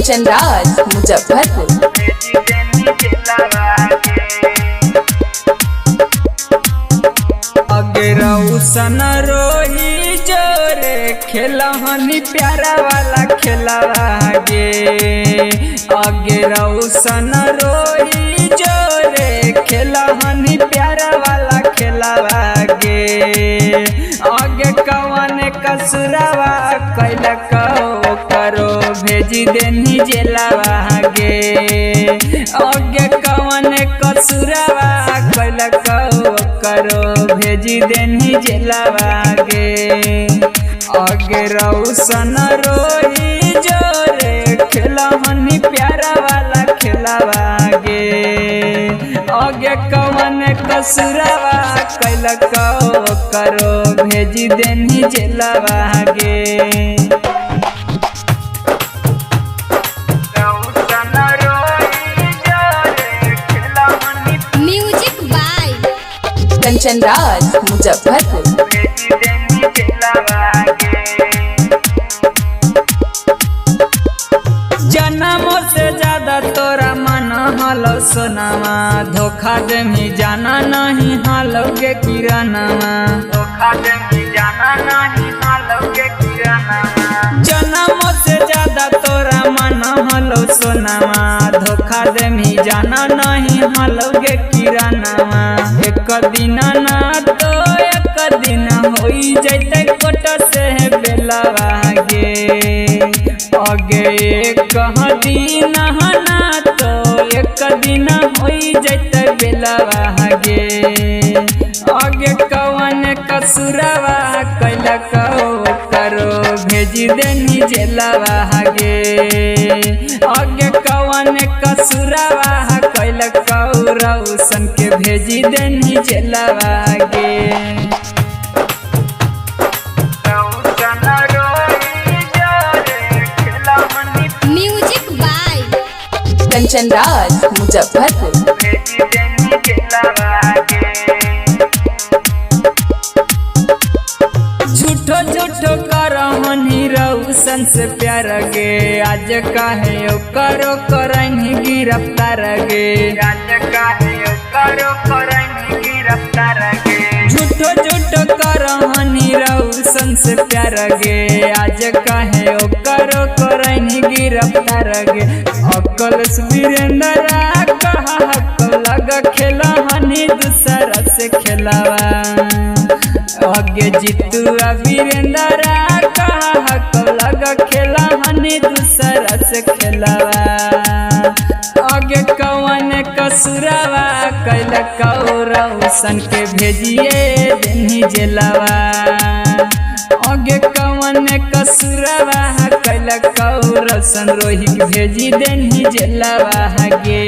कंचन राज मुजफ्फरपुर। सन रोही जोरे खेलहनी प्यारा वाला खेलवा गे। आगे सन रोही जोरे खेलहनी प्यारा वाला खेलवा गे। आगे कवन कसुरवा कैल करो भेजी देनी जेलवा गे। आगे कवन कसुरवा कैल करो भेजी देनी जेलवा गे। आगे सन रोही जोरे खेलहनी प्यारा वाला खेलवा गे। आगे कवन कसुरवा कैल करो भेजी देनी जेलवा गे। कंचन राज मुजफ्फरपुर। जन्मों से ज्यादा तोरा मन हलो सोनामा। धोखा दे मी जाना नहीं हालोगे किरानामा। धोखा दे मी जाना नहीं हालोगे किरानामा। जन्मों से ज्यादा तोरा मन हलो सोनामा। धोखा दे मी जाना नहीं हालोगे किरानामा। एक दिन ना तो एक दिन होई जैते कोट से बेलवा गे। आगे एक दिन ना तो एक दिन होई जैते बेलवा गे। आगे कवन कसुरवा कैल करो भेजी देनी जेलवा गे। आगे कवन कसुरवा कैल करो सन के भेजी देनी जेलवा गे। कंचन राज मुजफ्फरपुर। झूठो झूठो करहनी रउसन से प्यार गे। आज काहे करो करनी गिरफ्तार गे। आज काहे करो करनी गिरफ्तार गे। झूठो झूठो करहनी रउसन से प्यार गे। आज काहे करो करनी गिरफ्तार गे। अकल वीरेंद्र कहा लग खेलहनी दूसरा से खेलवा। आगे जीतू वीरेंद्र कहा लग खेलहनी दूसरा से खेलवा। आगे कवन कसुरवा कैल करो सन के भेजिए देनी जेलवा। आगे कवन कसुरवा कैल करो सन रोही भेजी देनी जेलवा गे।